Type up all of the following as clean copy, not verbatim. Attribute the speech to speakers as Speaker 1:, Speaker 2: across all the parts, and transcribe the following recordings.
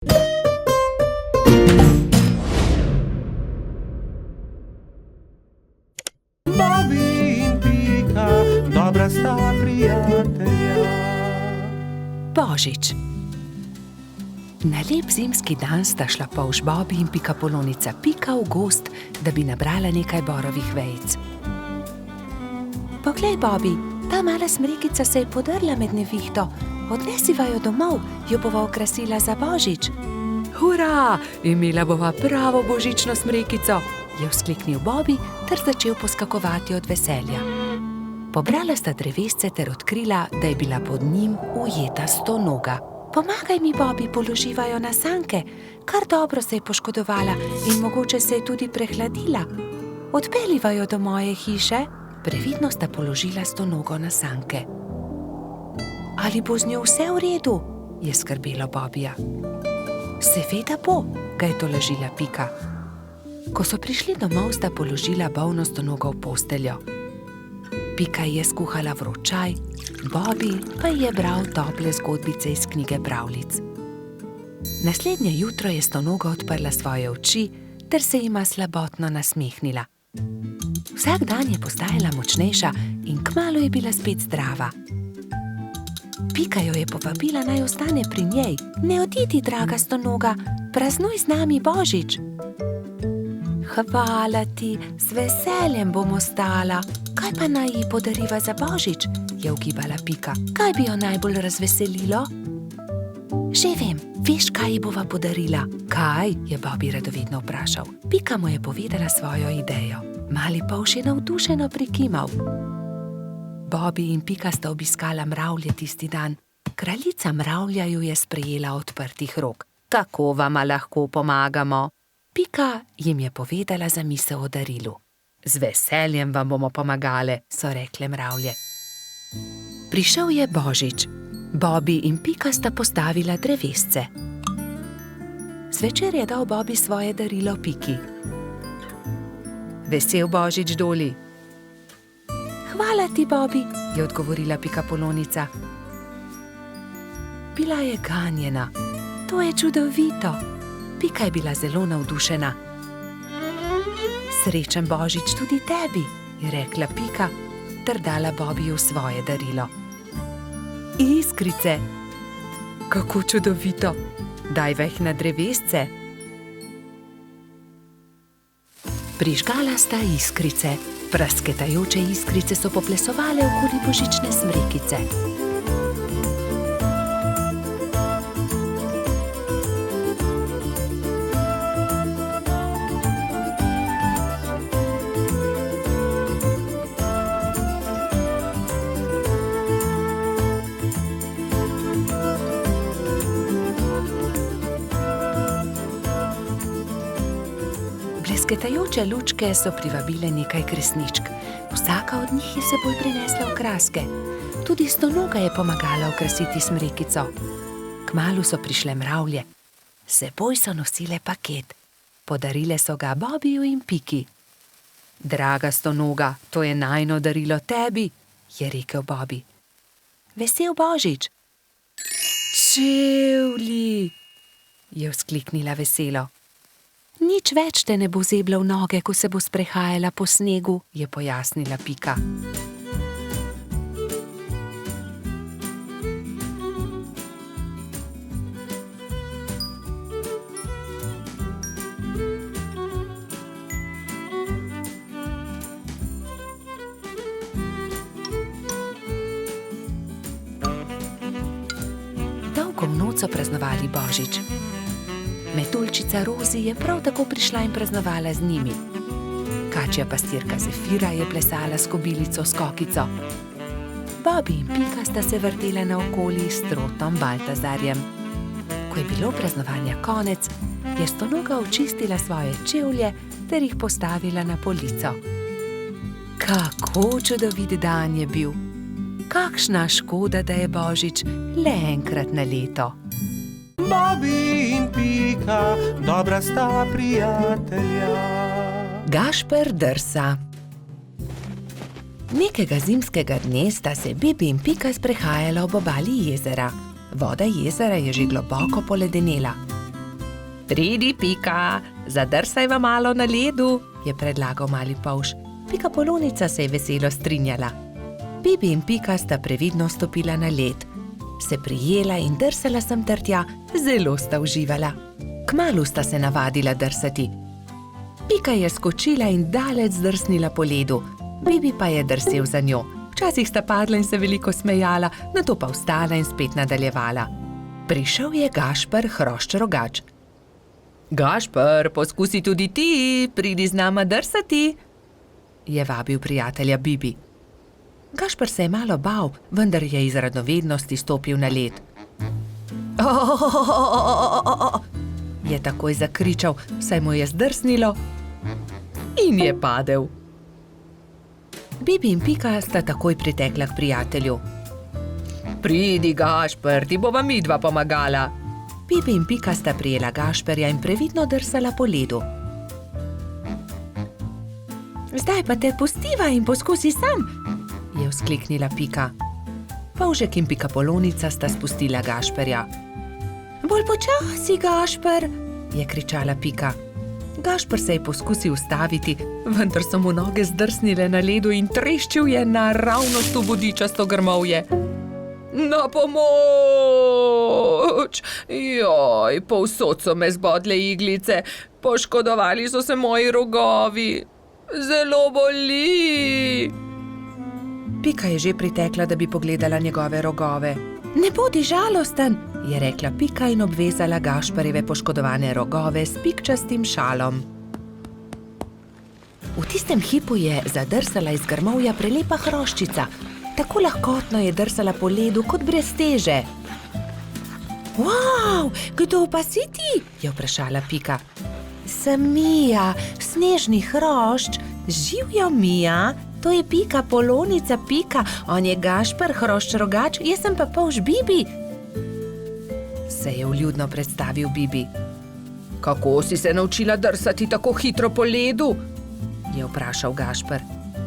Speaker 1: Bobby in Pika, dobra sta prijatelja.
Speaker 2: Božič. Na lep zimski dan sta šla polž Bobby in Pikapolonica Pika v gozd, da bi nabrala nekaj borovih vejic. Poglej, Bobby, ta mala smrekica se je podrla med nevihto. Odnesiva jo domov, jo bova okrasila za Božič. Hurra, imela bova pravo božično smrekico, je vzkliknil Bobby ter začel poskakovati od veselja. Pobrala sta drevesce ter odkrila, da je bila pod njim ujeta stonoga. Pomagaj mi, Bobby, položiva jo na sanke. Kar dobro se je poškodovala in mogoče se je tudi prehladila. Odpeljiva jo do moje hiše. Previdno sta položila stonogo na sanke. Ali bo z njo vse v redu? Je skrbelo Bobbyja. Seveda bo, ga je tolažila Pika. Ko so prišli domov, sta položila bolno stonogo v posteljo. Pika je skuhala vroč čaj, Bobby pa je bral tople zgodbice iz knjige pravljic. Naslednje jutro je stonoga odprla svoje oči ter se jima slabotno nasmehnila. Vsak dan je postajala močnejša in kmalu je bila spet zdrava. Pika jo je povabila, naj ostane pri njej. Ne odidi, draga stonoga, praznuj z nami Božič. Hvala ti, z veseljem bom ostala. Kaj pa naj ji podariva za Božič? Je ugibala Pika. Kaj bi jo najbolj razveselilo? Že vem, veš, kaj ji bova podarila? Kaj? Je Bobby radovedno vprašal. Pika mu je povedala svojo idejo. Mali polž je navdušeno prikimal. Bobby in Pika sta obiskala mravlje tisti dan. Kraljica mravlja ju je sprejela odprtih rok. Kako vama lahko pomagamo? Pika jim je povedala zamisel o darilu. Z veseljem vam bomo pomagale, so rekle mravlje. Prišel je Božič. Bobby in Pika sta postavila drevesce. Zvečer je dal Bobby svoje darilo Piki. Vesel Božič, Doli. Hvala ti, Bobby, je odgovorila Pikapolonica. Bila je ganjena. To je čudovito. Pika je bila zelo navdušena. Srečen Božič tudi tebi, je rekla Pika ter dala Bobbyju svoje darilo. Iskrice. Kako čudovito. Dajva jih na drevesce. Prižgala sta iskrice. Prasketajoče iskrice so poplesovale okoli božične smrekice. Blesketajoče lučke so privabile nekaj kresničk. Vsaka od njih je seboj prinesla okraske. Tudi stonoga je pomagala okrasiti smrekico. Kmalu so prišle mravlje. Seboj so nosile paket. Podarile so ga Bobbyju in Piki. Draga stonoga, to je najino darilo tebi, je rekel Bobby. Vesel Božič. Čevlji, je vzkliknila veselo. Nič več te ne bo zebla v noge, ko se bo sprehajala po snegu, je pojasnila Pika. Dolgo v noč so praznovali Božič. Metuljčica Rozi je prav tako prišla in praznovala z njimi. Kačja pastirka Zefira je plesala s kobilico Skokico. Bobby in Pika sta se vrtela naokoli s trotom Baltazarjem. Ko je bilo praznovanja konec, je stonoga očistila svoje čevlje ter jih postavila na polico. Kako čudovit dan je bil! Kakšna škoda, da je Božič le enkrat na leto.
Speaker 1: Bobby in Pika, dobra sta prijatelja.
Speaker 2: Gašper drsa. Nekega zimskega dne sta se Bibi in Pika sprehajala ob obali jezera. Voda jezera je že globoko poledenela. Pridi, Pika, zadrsajva malo na ledu, je predlagal mali polž. Pika Polonica se je veselo strinjala. Bibi in Pika sta previdno stopila na led. Se prijela in drsala sem ter tja, zelo sta uživala. Kmalu sta se navadila drsati. Pika je skočila in daleč zdrsnila po ledu, Bibi pa je drsel za njo. Včasih sta padla in se veliko smejala, nato pa vstala in spet nadaljevala. Prišel je Gašper Hrošč-Rogač. Gašper, poskusi tudi ti, pridi z nama drsati, je vabil prijatelja Bibi. Gašper se je malo bal, vendar je iz radovednosti stopil na led. Je takoj zakričal, saj mu je zdrsnilo in je padel. Bibi in Pika sta takoj pritekla k prijatelju. Pridi, Gašper, ti bova midva pomagala. Bibi in Pika sta prijela Gašperja in previdno drsala po ledu. Zdaj pa te pustiva in poskusi sam, je vzkliknila Pika. Polžek in Pika Polonica sta spustila Gašperja. Bolj počasi, Gašper, je kričala Pika. Gašper se je poskusil ustaviti, vendar so mu noge zdrsnile na ledu in treščil je naravnost v bodičasto grmovje. Na pomoč! Joj, povsod so me zbodle iglice, poškodovali so se moji rogovi. Zelo boli! Pika je že pritekla, da bi pogledala njegove rogove. Ne bodi žalosten, je rekla Pika in obvezala Gašperjeve poškodovane rogove s pikčastim šalom. V tistem hipu je zadrsala iz grmovja prelepa hroščica. Tako lahkotno je drsala po ledu kot brez teže. Wow, kdo pa si ti? Je vprašala Pika. Sem Mija, snežni hrošč. Živjo, Mija, to je Pika Polonica Pika, on je Gašper Hrošč-Rogač, jaz sem pa polž Bibi. Se je vljudno predstavil Bibi. Kako si se naučila drsati tako hitro po ledu? Je vprašal Gašper.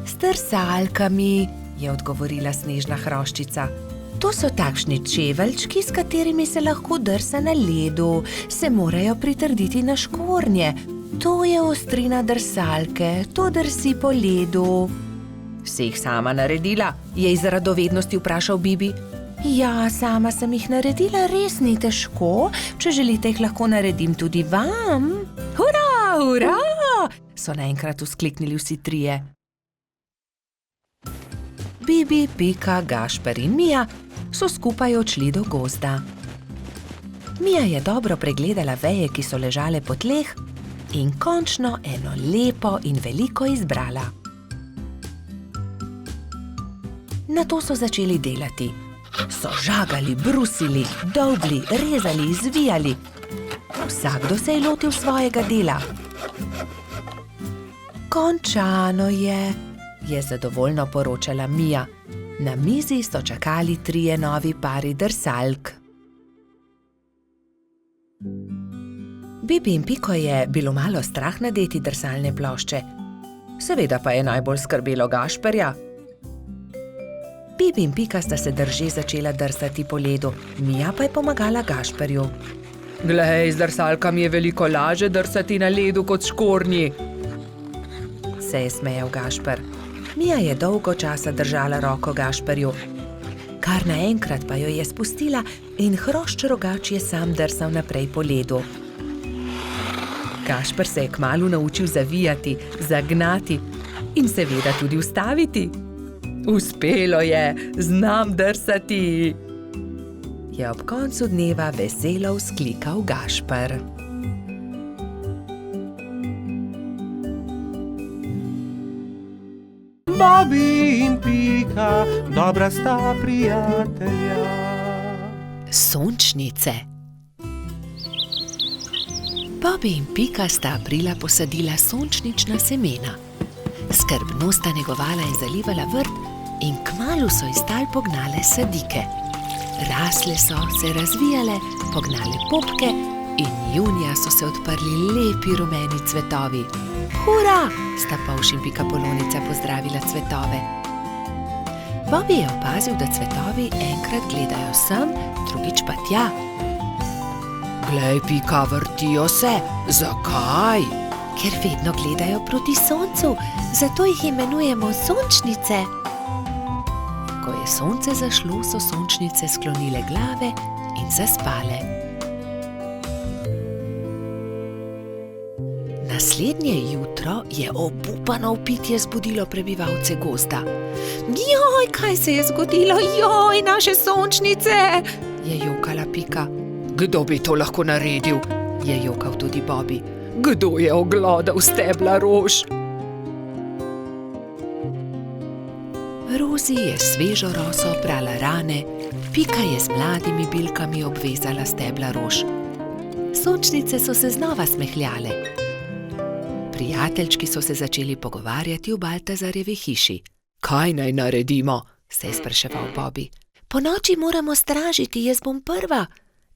Speaker 2: S drsalkami, je odgovorila snežna hroščica. To so takšni čeveljčki, s katerimi se lahko drsa na ledu, se morajo pritrditi na škornje. To je ostrina drsalke, to drsi po ledu. Si jih sama naredila? Je iz radovednosti vprašal Bibi. Ja, sama sem jih naredila, res ni težko. Če želite, jih lahko naredim tudi vam. Hurra, hurra! So naenkrat vzkliknili vsi trije. Bibi, Pika, Gašper in Mija so skupaj odšli do gozda. Mija je dobro pregledala veje, ki so ležale po tleh, in končno eno lepo in veliko izbrala. Nato so začeli delati. So žagali, brusili, dolgli, rezali, zvijali. Vsakdo se je lotil svojega dela. Končano je zadovoljno poročala Mija. Na mizi so čakali trije novi pari drsalk. Bibi in Piko je bilo malo strah nadeti drsalne plošče. Seveda pa je najbolj skrbelo Gašperja. Bibi in Pika sta se drže začela drsati po ledu, Mija pa je pomagala Gašperju. Glej, z drsalkami je veliko laže drsati na ledu kot škornji, se je smejal Gašper. Mija je dolgo časa držala roko Gašperju. Kar naenkrat pa jo je spustila in Hrošč-Rogač je sam drsal naprej po ledu. Gašper se je kmalu naučil zavijati, zagnati in seveda tudi ustaviti. Uspelo je, znam drsati, je ob koncu dneva veselo vzklikal Gašper.
Speaker 1: Bobi in Pika, dobra sta prijatelja.
Speaker 2: Sončnice. Bobi in Pika sta aprila posadila sončnična semena. Skrbno sta negovala in zalivala vrt in kmalu so iz tal pognale sadike. Rasle so, se razvijale, pognale popke in junija so se odprli lepi rumeni cvetovi. Hura! Sta polž in Pika Polonica pozdravila cvetove. Bobi je opazil, da cvetovi enkrat gledajo sem, drugič pa tja. Glej, Pika, vrtijo se. Zakaj? Ker vedno gledajo proti soncu, zato jih imenujemo sončnice. Ko je sonce zašlo, so sončnice sklonile glave in zaspale. Naslednje jutro je obupano vpitje zbudilo prebivalce gozda. Joj, kaj se je zgodilo? Joj, naše sončnice! Je jokala Pika. Kdo bi to lahko naredil? Je jokal tudi Bobby. Kdo je oglodal stebla rož? Rozi je svežo roso oprala rane, Pika je z mladimi bilkami obvezala stebla rož. Sončnice so se znova smehljale. Prijateljčki so se začeli pogovarjati v Baltazarjevi hiši. Kaj naj naredimo? Se je spraševal Bobby. Ponoči moramo stražiti, jaz bom prva,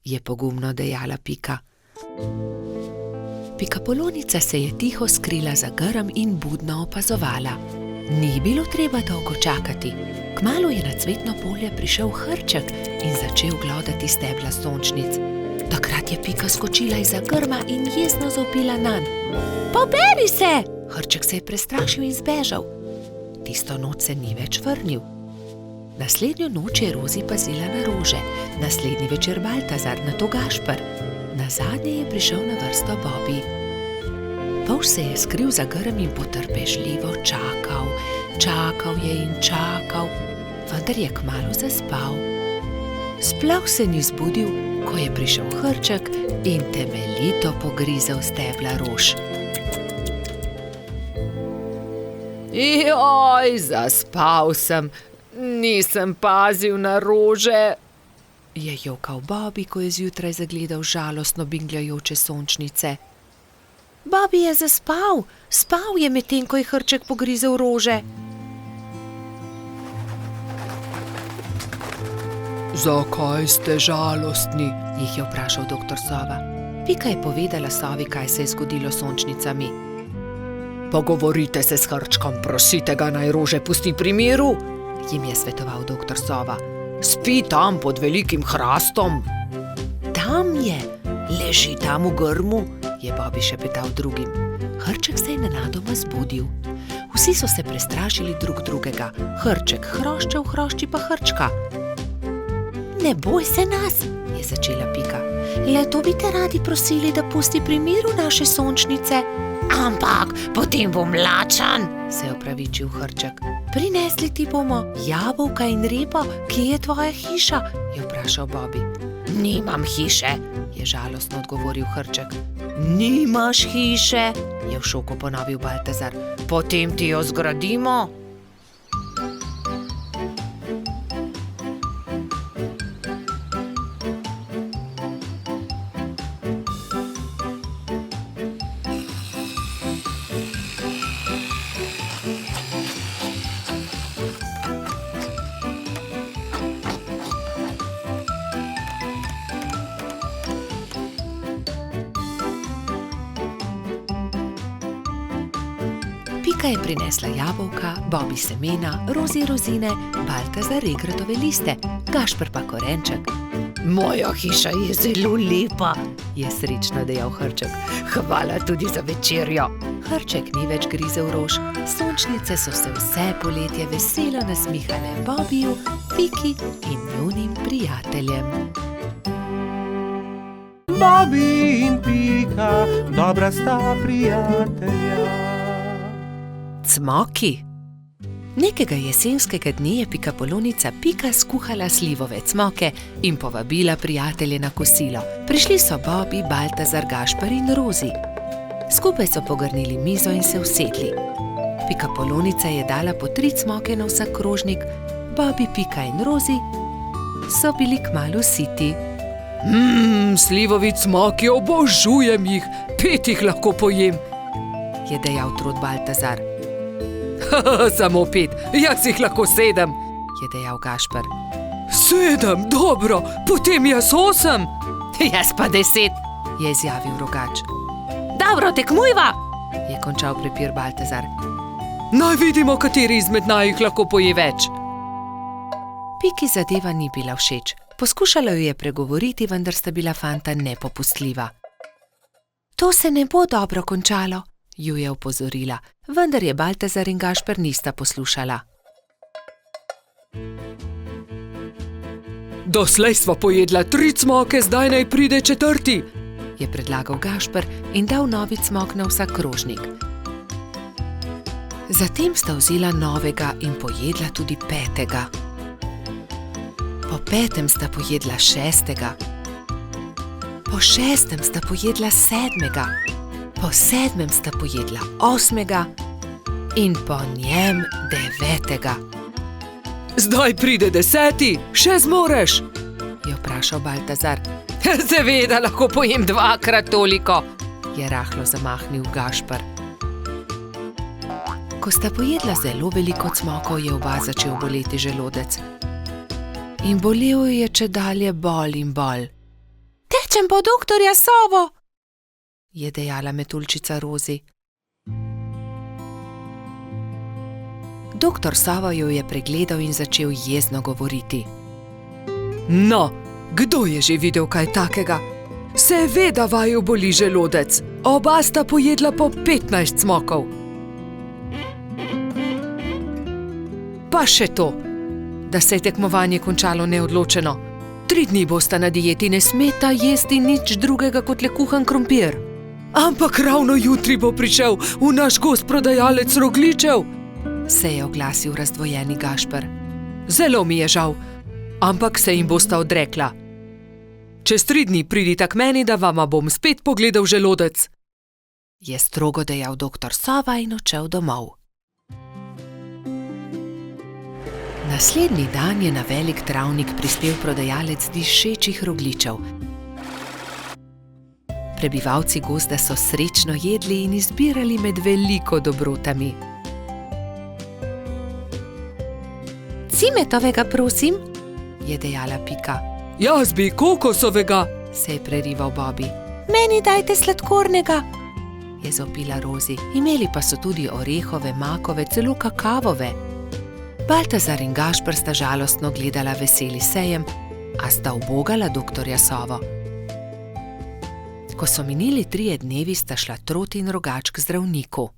Speaker 2: je pogumno dejala Pika. Pikapolonica se je tiho skrila za grm in budno opazovala. Ni bilo treba dolgo čakati. Kmalu je na cvetno polje prišel Hrček in začel glodati stebla sončnic. Takrat je Pika skočila izza grma in jezno zavpila nanj. Poberi se! Hrček se je prestrašil in zbežal. Tisto noč se ni več vrnil. Naslednjo noč je Rozi pazila na rože, naslednji večer Baltazar, nato Gašper. Nazadnje je prišel na vrsto Bobby. Polž se je skril za grm in potrpežljivo čakal. Čakal je in čakal, vendar je kmalu zaspal. Sploh se ni zbudil, ko je prišel Hrček in temeljito pogrizel stebla rož. Joj, zaspal sem, nisem pazil na rože, je jokal Bobby, ko je zjutraj zagledal žalostno bingljajoče sončnice. Bobby je zaspal, spal je medtem, ko je Hrček pogrizel rože. Zakaj ste žalostni? Jih je vprašal doktor Sova. Pika je povedala Sovi, kaj se je zgodilo s sončnicami. Pogovorite se s Hrčkom, prosite ga, naj rože pusti pri miru, jim je svetoval doktor Sova. Spi tam pod velikim hrastom. Tam je, leži tam v grmu, je Bobby šepetal drugim. Hrček se je nenadoma zbudil. Vsi so se prestrašili drug drugega. Hrček hroščev, hrošči pa Hrčka. Ne boj se nas, je začela Pika. Le to bi te radi prosili, da pusti pri miru naše sončnice. Ampak potem bom lačen, se je opravičil Hrček. Prinesli ti bomo jabolka in repo, kje je tvoja hiša, je vprašal Bobby. Nimam hiše, je žalostno odgovoril Hrček. Nimaš hiše, je v šoku ponovil Baltazar. Potem ti jo zgradimo. Pika je prinesla jabolka, Bobby semena, Rozi rozine, Baltazar regratove liste, Gašper pa korenček. Moja hiša je zelo lepa, je srečno dejal Hrček. Hvala tudi za večerjo. Hrček ni več grizel rož, sončnice so se vse poletje veselo nasmihale Bobbyju, Piki in njunim prijateljem.
Speaker 1: Bobby in Pika, dobra sta prijatelja.
Speaker 2: Cmoki. Nekega jesenskega dne je pikapolonica Pika skuhala slivove cmoke in povabila prijatelje na kosilo. Prišli so Bobby, Baltazar, Gašper in Rozi. Skupaj so pogrnili mizo in se usedli. Pikapolonica je dala po 3 cmoke na vsak krožnik, Bobby, Pika in Rozi so bili kmalu siti. Slivovi cmoki, obožujem jih, 5 jih lahko pojem, je dejal trod Baltazar. Samo 5, jaz jih lahko 7, je dejal Gašper. 7, dobro, potem jaz 8. Jaz pa 10, je izjavil Rogač. Dobro, tekmujva, je končal prepir Baltazar. Naj vidimo, kateri izmed naju lahko poje več. Piki zadeva ni bila všeč. Poskušala jo je pregovoriti, vendar sta bila fanta nepopustljiva. To se ne bo dobro končalo, ju je opozorila, vendar je Baltazar in Gašper nista poslušala. Doslej sva pojedla 3 cmoke, zdaj naj pride 4, je predlagal Gašper in dal novi cmok na vsak krožnik. Zatem sta vzela novega in pojedla tudi 5. Po 5. sta pojedla 6. Po 6. sta pojedla 7. Po 7. sta pojedla 8. in po njem 9. Zdaj pride 10, še zmoreš, je vprašal Baltazar. Seveda lahko pojem 2-krat toliko, je rahlo zamahnil Gašper. Ko sta pojedla zelo veliko cmokov, je oba začel boleti želodec. In bolel je čedalje bolj in bolj. Tečem po doktorja Sovo, je dejala metuljčica Rozi. Doktor Sova jo je pregledal in začel jezno govoriti. No, kdo je že videl kaj takega? Seveda vaju boli želodec. Oba sta pojedla po 15 cmokov. Pa še to, da se je tekmovanje končalo neodločeno. 3 dni bosta na dieti, ne smeta jesti nič drugega kot le kuhan krompir. Ampak ravno jutri bo prišel v naš gost prodajalec rogljičev, se je oglasil razdvojeni Gašper. Zelo mi je žal, ampak se jim bosta odrekla. Čez 3 dni pridita k meni, da vama bom spet pogledal želodec, je strogo dejal doktor Sova in odšel domov. Naslednji dan je na velik travnik prispel prodajalec dišečih rogljičev. Prebivalci gozda so srečno jedli in izbirali med veliko dobrotami. Cimetovega, prosim, je dejala Pika. Jaz bi kokosovega, se je prerival Bobby. Meni dajte sladkornega, je zopila Rozi. Imeli pa so tudi orehove, makove, celo kakavove. Baltazar in Gašper sta žalostno gledala veseli sejem, a sta ubogala doktorja Sovo. Ko so minili 3 dnevi, sta šla Trot in Rogač k zdravniku.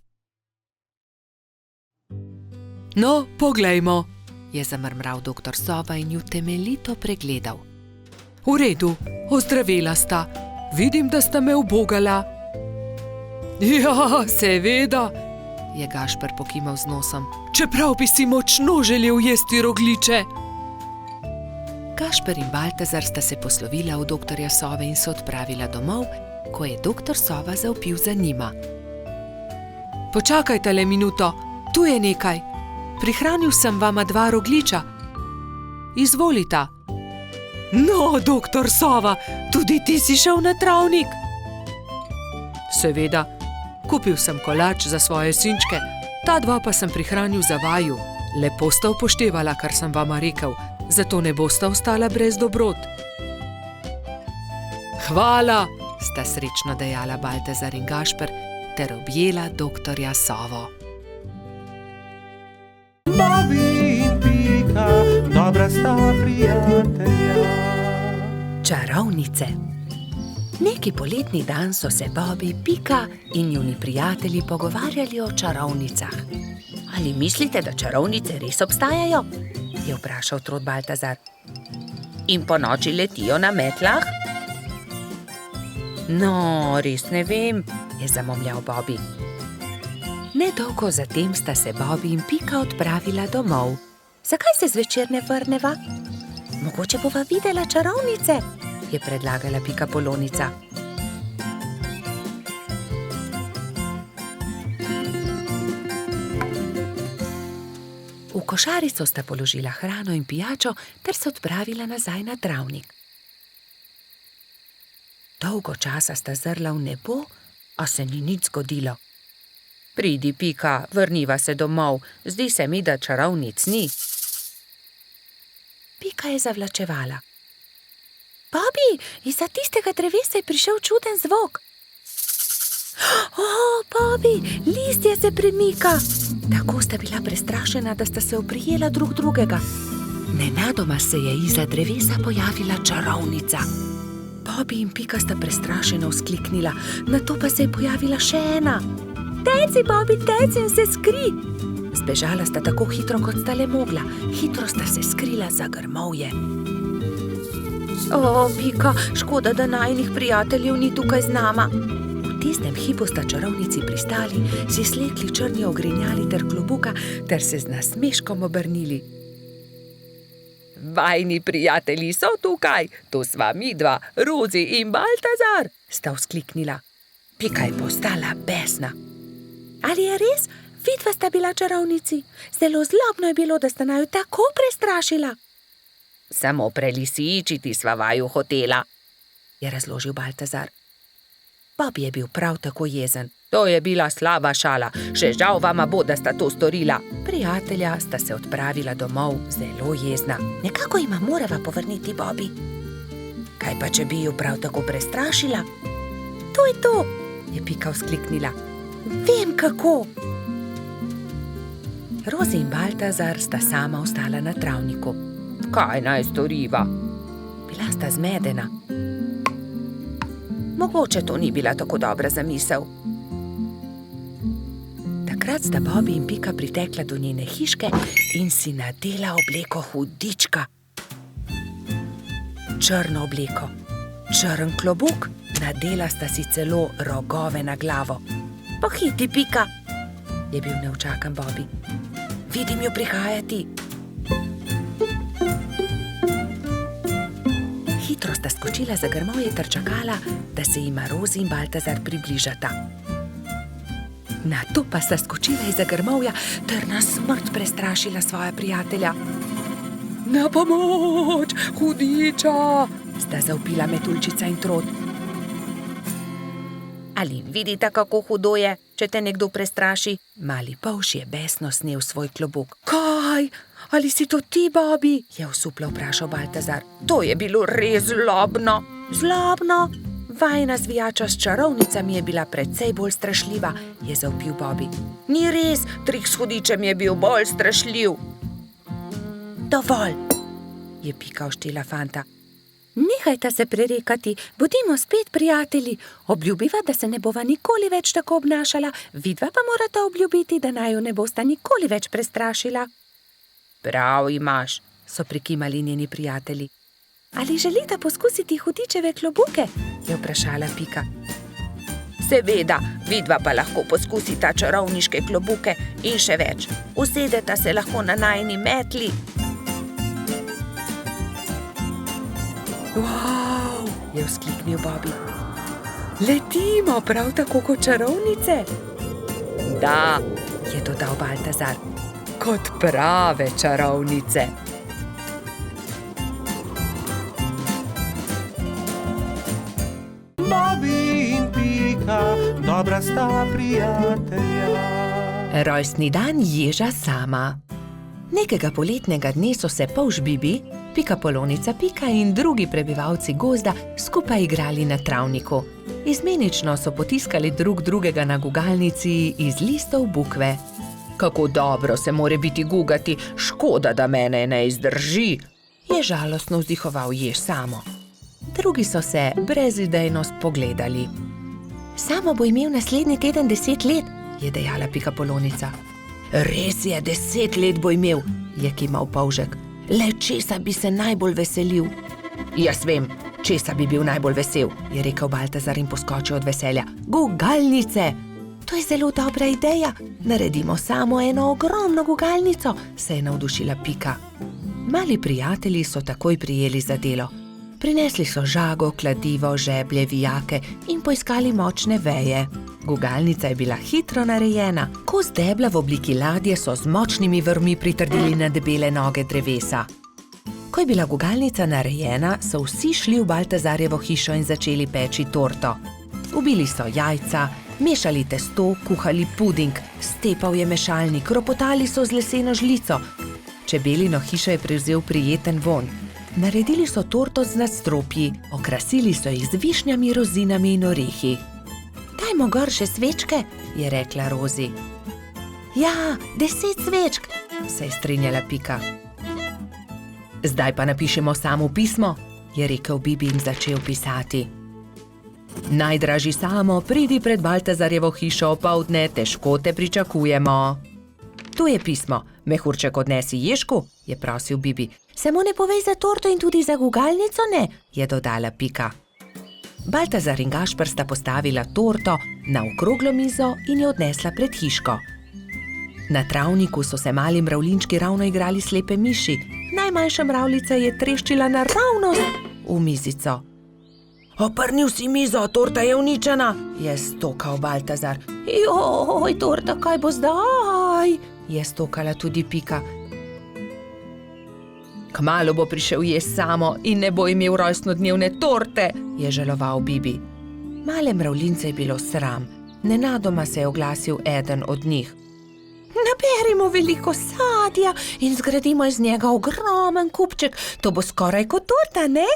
Speaker 2: No, poglejmo, je zamrmral doktor Sova in ju temeljito pregledal. V redu, ozdravela sta. Vidim, da sta me ubogala. Ja, seveda, je Gašper pokimal z nosom. Čeprav bi si močno želel jesti rogljiče. Gašper in Baltazar sta se poslovila od doktorja Sove in se odpravila domov, ko je doktor Sova zavpil za njima. Počakajte le minuto, tu je nekaj. Prihranil sem vama 2 rogljiča. Izvolita. No, doktor Sova, tudi ti si šel na travnik? Seveda, kupil sem kolač za svoje sinčke, ta 2 pa sem prihranil za vaju. Lepo sta upoštevala, kar sem vama rekel, zato ne bosta ostala brez dobrot. Hvala, sta srečno dejala Baltazar in Gašper ter objela doktorja Sovo.
Speaker 1: Bobby in Pika, dobra sta prijatelja.
Speaker 2: Čarovnice. Neki poletni dan so se Bobby, Pika in njuni prijatelji pogovarjali o čarovnicah.
Speaker 3: Ali mislite, da čarovnice res obstajajo?
Speaker 2: Je vprašal Trot Baltazar.
Speaker 3: In po noči letijo na metlah? No, res ne vem,
Speaker 2: je zamomljal Bobby. Nedolgo zatem sta se Bobby in Pika odpravila domov.
Speaker 3: Zakaj se zvečer ne vrneva? Mogoče bova videla čarovnice,
Speaker 2: je predlagala Pika Polonica. V košarico sta položila hrano in pijačo ter se odpravila nazaj na travnik. Dolgo časa sta zrla v nebo, a se ni nič zgodilo.
Speaker 3: Pridi, Pika, vrniva se domov, zdi se mi, da čarovnic ni.
Speaker 2: Pika je zavlačevala. Bobby, izza tistega drevesa je prišel čuden zvok. Bobby, listje se premika. Tako sta bila prestrašena, da sta se oprijela drug drugega. Nenadoma se je izza drevesa pojavila čarovnica. Bobby in Pika sta prestrašeno vzkliknila, nato pa se je pojavila še ena. Teci, Bobby, teci in se skri! Zbežala sta tako hitro, kot sta le mogla. Hitro sta se skrila za grmovje. O, Pika, škoda, da najinih prijateljev ni tukaj z nama. V tistem hipu sta čarovnici pristali, si slekli črni ogrinjali ter klobuka ter se z nasmeškom obrnili. Vajni prijatelji so tukaj, to sva midva, Rozi in Baltazar, sta vzkliknila. Pika je postala besna. Ali je res? Vidva sta bila čarovnici. Zelo zlobno je bilo, da sta naju tako prestrašila. Samo prelisičiti sva vaju hotela, je razložil Baltazar. Bobby je bil prav tako jezen. To je bila slaba šala, še žal vama bo, da sta to storila. Prijatelja sta se odpravila domov zelo jezna. Nekako jima morava povrniti Bobby. Kaj pa, če bi ju prav tako prestrašila? To je to, je Pika vzkliknila. Vem kako. Rozi in Baltazar sta sama ostala na travniku. Kaj naj storiva? Bila sta zmedena. Mogoče to ni bila tako dobra zamisel. Takrat sta Bobby in Pika pritekla do njene hiške in si nadela obleko hudička. Črno obleko, črn klobuk, nadela sta si celo rogove na glavo. Pohiti, Pika, je bil neučakan Bobby. Vidim jo prihajati. Hitro sta skočila za grmovje ter čakala, da se jima Rozi in Baltazar približata. Nato pa sta skočila izza grmovja ter na smrt prestrašila svoja prijatelja. Na pomoč, hudiča, sta zavpila Metuljčica in Trod. Ali vidite, kako hudo je, če te nekdo prestraši? Mali polž je besno snel svoj klobuk. Kaj? Ali si to ti, Bobby? Je osuplo vprašal Baltazar. To je bilo res zlobno. Zlobno? Vajna zvijača s čarovnicami je bila precej bolj strašljiva, je zavpil Bobby. Ni res, trik s hudičem je bil bolj strašljiv. Dovolj, je Pika oštela fanta. Nehajta se prerekati, bodimo spet prijatelji. Obljubiva, da se ne bova nikoli več tako obnašala, vidva pa morata obljubiti, da naju ne bosta nikoli več prestrašila. Prav imaš, so prikimali njeni prijatelji. Ali želite poskusiti hudičeve klobuke? Je vprašala Pika. Seveda, vidva pa lahko poskusita čarovniške klobuke in še več. Usedeta se lahko na najini metli. Wow, je vzkliknil Bobby. Letimo prav tako kot čarovnice? Da, je dodal Baltazar. Kot prave čarovnice.
Speaker 1: Bobby in Pika, dobra sta prijatelja.
Speaker 2: Rojstni dan ježa sama. Nekega poletnega dne so se polž Bibi, Pikapolonica Pika in drugi prebivalci gozda skupaj igrali na travniku. Izmenično so potiskali drug drugega na gugalnici iz listov bukve. Kako dobro se more biti gugati, škoda, da mene ne izdrži, je žalostno vzdihoval jež Samo. Drugi so se brezidejno spogledali. Samo bo imel naslednji teden 10 let, je dejala Pikapolonica. Res je, 10 let bo imel, je kimal polžek. Le česa bi se najbolj veselil? Jaz vem, česa bi bil najbolj vesel, je rekel Baltazar in poskočil od veselja. Gugalnice! To je zelo dobra ideja. Naredimo samo eno ogromno gugalnico, se je navdušila Pika. Mali prijatelji so takoj prijeli za delo. Prinesli so žago, kladivo, žeblje, vijake in poiskali močne veje. Gugalnica je bila hitro narejena. Kos debla v obliki ladje so z močnimi vrvmi pritrdili na debele noge drevesa. Ko je bila gugalnica narejena, so vsi šli v Baltazarjevo hišo in začeli peči torto. Ubili so jajca, mešali testo, kuhali puding, stepal je mešalnik, ropotali so z leseno žlico. Čebelino hišo je prevzel prijeten vonj. Naredili so torto z nadstropji, okrasili so jih z višnjami, rozinami in orehi. Dajmo gor še svečke, je rekla Rozi. Ja, 10 svečk, se je strinjala Pika. Zdaj pa napišemo samo pismo, je rekel Bibi in začel pisati. Najdražji Samo, pridi pred Baltazarjevo hišo opoldne, težko te pričakujemo. To je pismo. Mehurček odnesi Ježku, je prosil Bibi. Samo ne povej za torto in tudi za gugalnico ne, je dodala Pika. Baltazar in Gašper sta postavila torto na okroglo mizo in jo odnesla pred hiško. Na travniku so se mali mravljinčki ravno igrali slepe miši. Najmanjša mravljica je treščila naravnost v mizico. Oprnil si mizo, torta je uničena, je stokal Baltazar. Joj, torta, kaj bo zdaj? Je stokala tudi Pika. Kmalu bo prišel Samo in ne bo imel rojstnodnevne torte, je žaloval Bibi. Male mravljince je bilo sram. Nenadoma se je oglasil eden od njih. Naberimo veliko sadja in zgradimo iz njega ogromen kupček. To bo skoraj kot torta, ne?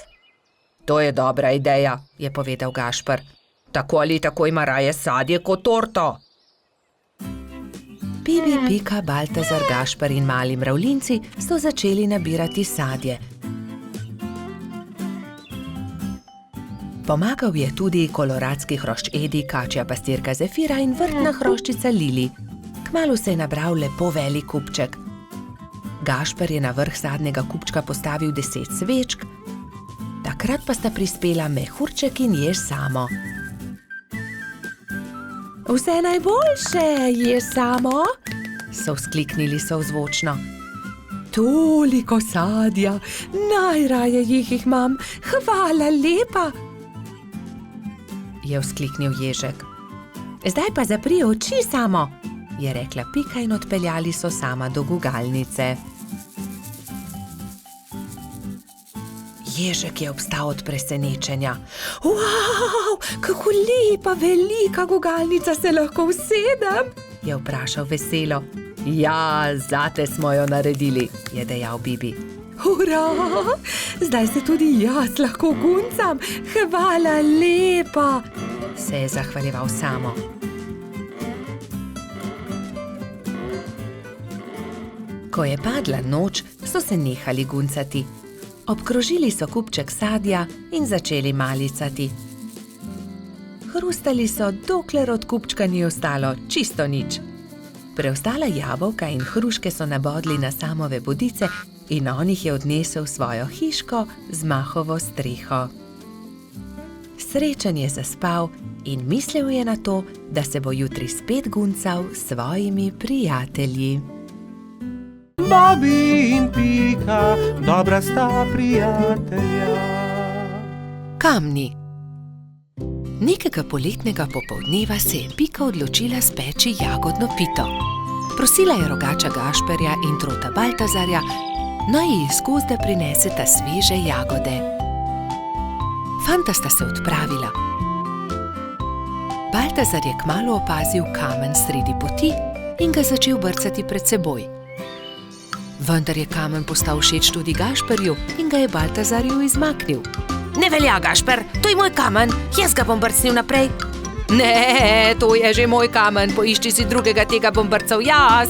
Speaker 2: To je dobra ideja, je povedal Gašper. Tako ali tako ima raje sadje kot torto. Bibi, Pika, Baltazar, Gašper in mali mravljinci so začeli nabirati sadje. Pomagal je tudi koloradski hrošč Edi, kačja pastirka Zefira in vrtna hroščica Lili. Kmalu se je nabral lepo velik kupček. Gašper je na vrh sadnega kupčka postavil 10 svečk, takrat pa sta prispela Mehurček in Jež Samo. Vse najboljše, Jež Samo, so vzkliknili sozvočno. Toliko sadja, najraje jih imam, hvala lepa, je vzkliknil Ježek. Zdaj pa zapri oči, Samo, je rekla Pika in odpeljali so Sama do gugalnice. Ježek je obstal od presenečenja. Wow, kako lepa, velika gugalnica, se lahko usedem? Je vprašal veselo. Ja, zate smo jo naredili, je dejal Bibi. Hurra, zdaj se tudi jaz lahko guncam, hvala lepa, se je zahvaljeval Samo. Ko je padla noč, so se nehali guncati. Obkrožili so kupček sadja in začeli malicati. Hrustali so, dokler od kupčka ni ostalo čisto nič. Preostala jabolka in hruške so nabodli na Samove bodice in on jih je odnesel v svojo hiško z mahovo streho. Srečen je zaspal in mislil je na to, da se bo jutri spet guncal s svojimi prijatelji.
Speaker 1: Bobi in Pika, dobra sta prijatelja.
Speaker 2: Kamni. Nekega poletnega popoldneva se je Pika odločila speči jagodno pito. Prosila je rogača Gašperja in trota Baltazarja, naj ji iz gozda prineseta sveže jagode. Fanta sta se odpravila. Baltazar je kmalu opazil kamen sredi poti in ga začel brcati pred seboj. Vendar je kamen postal všeč tudi Gašperju in ga je Baltazarju izmaknil. Ne velja, Gašper, to je moj kamen, jaz ga bom brcnil naprej. Ne, to je že moj kamen, poišči si drugega, tega bom brcal jaz.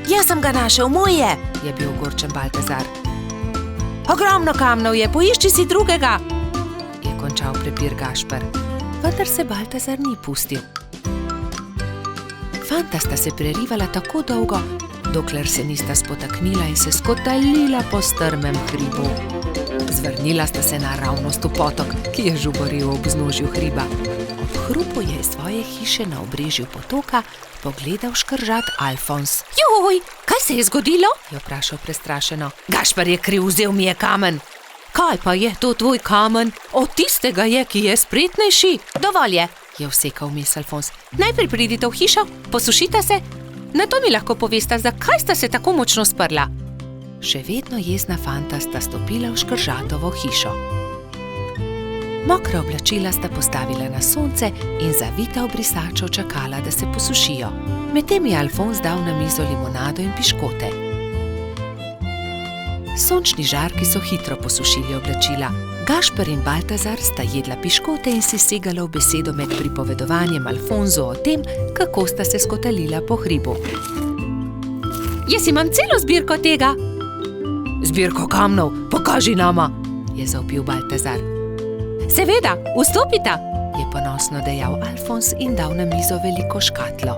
Speaker 2: Jaz sem ga našel, moj je bil ogorčen Baltazar. Ogromno kamnov je, poišči si drugega, je končal prepir Gašper. Vendar se Baltazar ni pustil. Fanta sta se prerivala tako dolgo, dokler se nista spotaknila in se skotalila po strmem hribu. Zvrnila sta se naravnost v potok, ki je žuboril ob vznožju hriba. Ob hrupu je iz svoje hiše na obrežju potoka pogledal škržat Alfons. Joj, kaj se je zgodilo? Je vprašal prestrašeno. Gašper je kriv, vzel mi je kamen. Kaj pa je to tvoj kamen? Od tistega je, ki je spretnejši. Dovolj je vsekal vmes Alfons. Najprej pridite v hišo, posušite se. Nato mi lahko povesta, zakaj sta se tako močno sprla. Še vedno jezna fanta sta stopila v škržatovo hišo. Mokra oblačila sta postavila na sonce in zavita v brisačo čakala, da se posušijo. Medtem je Alfons dal na mizo limonado in piškote. Sončni žarki so hitro posušili oblačila. Gašper in Baltazar sta jedla piškote in si segala v besedo med pripovedovanjem Alfonzu o tem, kako sta se skotalila po hribu. Jaz imam celo zbirko tega. Zbirko kamnov, pokaži nama, je zavpil Baltazar. Seveda, vstopita, je ponosno dejal Alfons in dal na mizo veliko škatlo.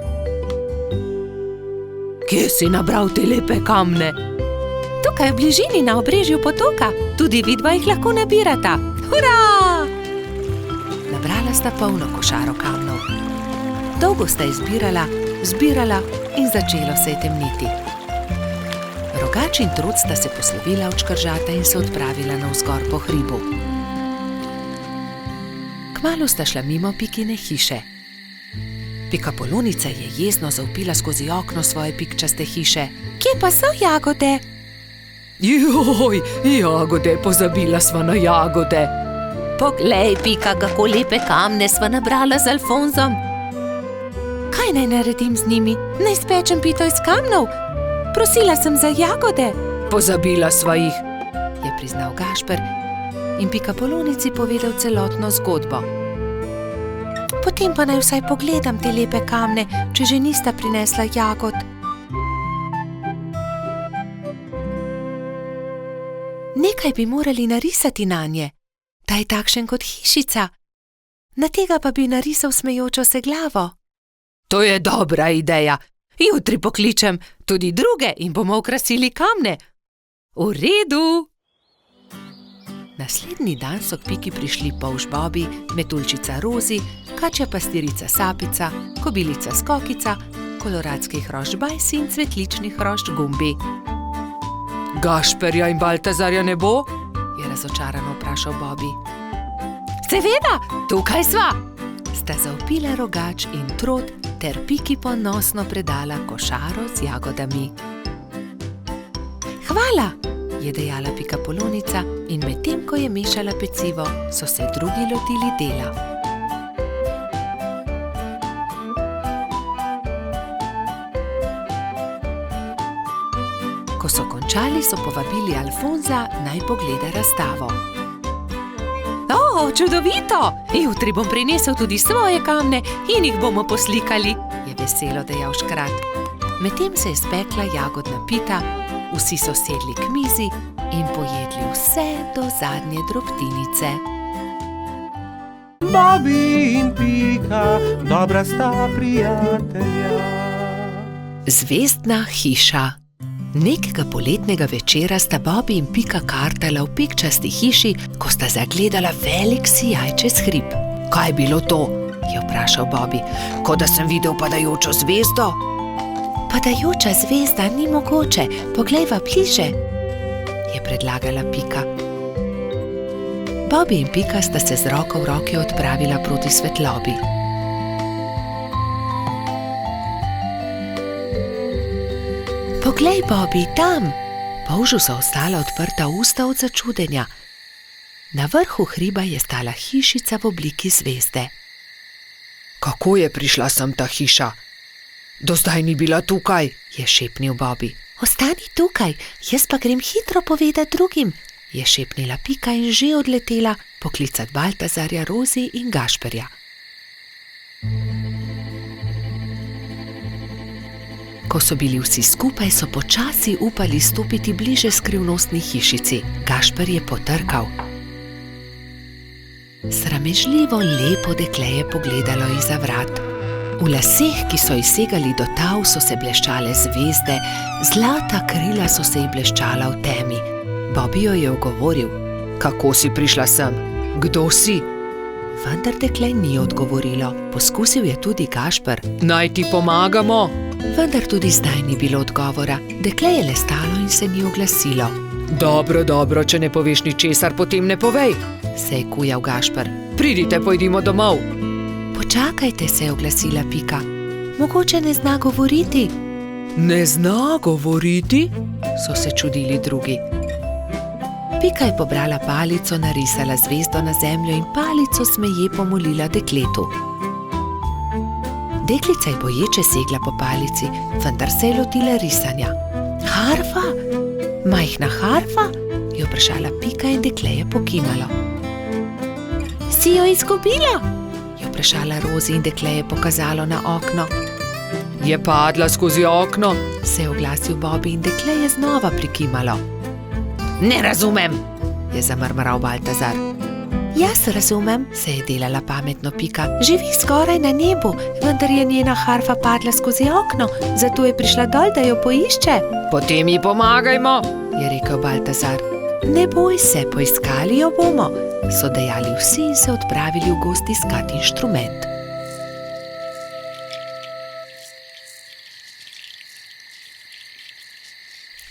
Speaker 2: Kje si nabral te lepe kamne? Tukaj v bližini na obrežju potoka, tudi vidva jih lahko nabirata. Hurra! Nabrala sta polno košaro kamnov. Dolgo sta izbirala, zbirala in začelo se je temniti. Rogač in Trud sta se poslovila od škržata in se odpravila navzgor po hribu. Kmalu sta šla mimo Pikine hiše. Pikapolonica je jezno zavpila skozi okno svoje pikčaste hiše. Kje pa so jagode? Joj, jagode, pozabila sva na jagode. Poglej, Pika, kako lepe kamne sva nabrala z Alfonsom. Kaj naj naredim z njimi? Naj spečem pito iz kamnov? Prosila sem za jagode. Pozabila sva jih, je priznal Gašper in Pikapolonici povedal celotno zgodbo. Potem pa naj vsaj pogledam te lepe kamne, če že nista prinesla jagod. Nekaj bi morali narisati nanje. Ta je takšen kot hišica. Na tega pa bi narisal smejočo se glavo. To je dobra ideja. Jutri pokličem tudi druge in bomo okrasili kamne. V redu. Naslednji dan so k Piki prišli polž Bobi, metuljčica Rozi, kačja pastirica Sapica, kobilica Skokica, koloradski hrošč Bajsi in cvetlični hrošč Gumbi. Gašperja in Baltazarja ne bo? Je razočarano vprašal Bobi. Seveda, tukaj sva! Sta zavpila Rogač in Trod ter Piki ponosno predala košaro z jagodami. Hvala, je dejala Pikapolonica in medtem, ko je mešala pecivo, so se drugi lotili dela. Ko so končali, so povabili Alfonza, naj pogleda razstavo. O, čudovito! Jutri bom prinesel tudi svoje kamne in jih bomo poslikali, je veselo dejal škrat. Medtem se je spekla jagodna pita, vsi so sedli k mizi in pojedli vse do zadnje drobtinice.
Speaker 1: Bobi in Pika, dobra sta prijatelja.
Speaker 2: Zvezdna hiša. Nekega poletnega večera sta Bobi in Pika kartala v pikčasti hiši, ko sta zagledala velik sijaj čez hrib. Kaj je bilo to? Je vprašal Bobi. Kot da sem videl padajočo zvezdo. Padajoča zvezda ni mogoče, poglejva bliže, je predlagala Pika. Bobi in Pika sta se z roko v roki odpravila proti svetlobi. Poglej, Bobi, tam! Polžu so ostala odprta usta od začudenja. Na vrhu hriba je stala hišica v obliki zvezde. Kako je prišla sem ta hiša? Do zdaj ni bila tukaj, je šepnil Bobi. Ostani tukaj, jaz pa grem hitro povedati drugim, je šepnila Pika in že odletela poklicat Baltazarja, Rozi in Gašperja. Ko so bili vsi skupaj, so počasi upali stopiti bliže skrivnostni hišici. Gašper je potrkal. Sramežljivo lepo dekle je pogledalo izza vrat. V laseh, ki so ji segali do tav, so se bleščale zvezde, zlata krila so se ji bleščala v temi. Bobi jo je ogovoril. Kako si prišla sem? Kdo si? Vendar dekle ni odgovorilo. Poskusil je tudi Gašper. Naj ti pomagamo? Vendar tudi zdaj ni bilo odgovora. Dekle je le stalo in se ni oglasilo. Dobro, dobro, če ne poveš ničesar, potem ne povej, se je kujal Gašper. Pridite, pojdimo domov. Počakajte, se je oglasila Pika. Mogoče ne zna govoriti. Ne zna govoriti? So se čudili drugi. Pika je pobrala palico, narisala zvezdo na zemljo in palico smeje pomolila dekletu. Deklica je boječe segla po palici, vendar se je lotila risanja. Harfa? Majhna harfa? Je vprašala Pika in dekle je pokimalo. Si jo izgubila? Je vprašala Rozi in dekle je pokazalo na okno. Je padla skozi okno, se je oglasil Bobi in dekle je znova prikimalo.
Speaker 3: Ne razumem.
Speaker 2: je zamrmral Baltazar. Jaz razumem, se je delala pametno Pika. Živi skoraj na nebu, vendar je njena harfa padla skozi okno, zato je prišla dol, da jo poišče.
Speaker 3: Potem ji pomagajmo.
Speaker 2: Je rekel Baltazar. Ne boj se, poiskali jo bomo, so dejali vsi in se odpravili v gozd iskat inštrument.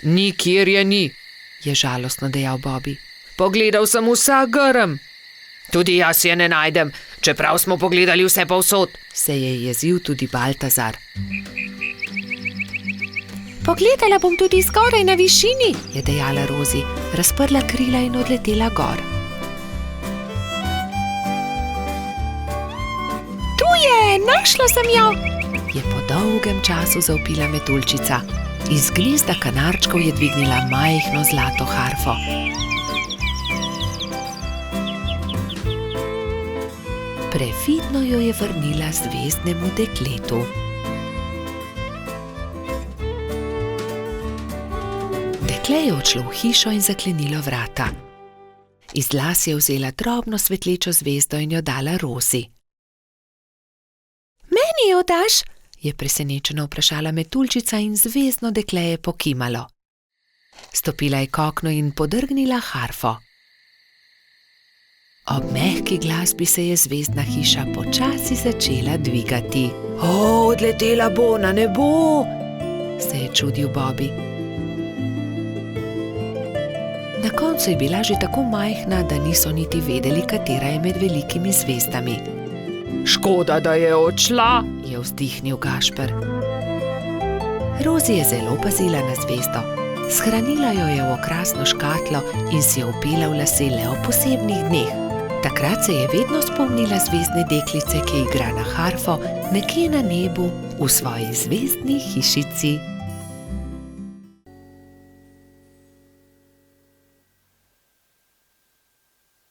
Speaker 3: Nikjer je ni,
Speaker 2: je žalostno dejal Bobby.
Speaker 3: pogledal sem vsak grm. Tudi jaz je ne najdem, čeprav smo pogledali vse povsod.
Speaker 2: Se je jezil tudi Baltazar. Pogledala bom tudi zgoraj na višini, je dejala Rozi, razprla krila in odletela gor. Tu je, našla sem jo, je po dolgem času zavpila metuljčica. Iz gnezda kanarčkov je dvignila majhno zlato harfo. Previdno jo je vrnila zvezdnemu dekletu. Dekle je odšlo v hišo in zaklenilo vrata. Iz las je vzela drobno svetlečo zvezdo in jo dala Rozi. Meni jo daš? Je presenečeno vprašala metuljčica in zvezdno dekle je pokimalo. Stopila je k oknu in podrgnila harfo. Ob mehki glasbi se je zvezdna hiša počasi začela dvigati. Odletela bo na nebo, se je čudil Bobby. Na koncu je bila že tako majhna, da niso niti vedeli, katera je med velikimi zvezdami.
Speaker 3: Škoda, da je odšla,
Speaker 2: je vzdihnil Gašper. Rozi je zelo pazila na zvezdo. Shranila jo je v okrasno škatlo in si jo vpela v lase le ob posebnih dneh. Takrat se je vedno spomnila zvezdne deklice, ki igra na harfo nekje na nebu v svoji zvezdni hišici.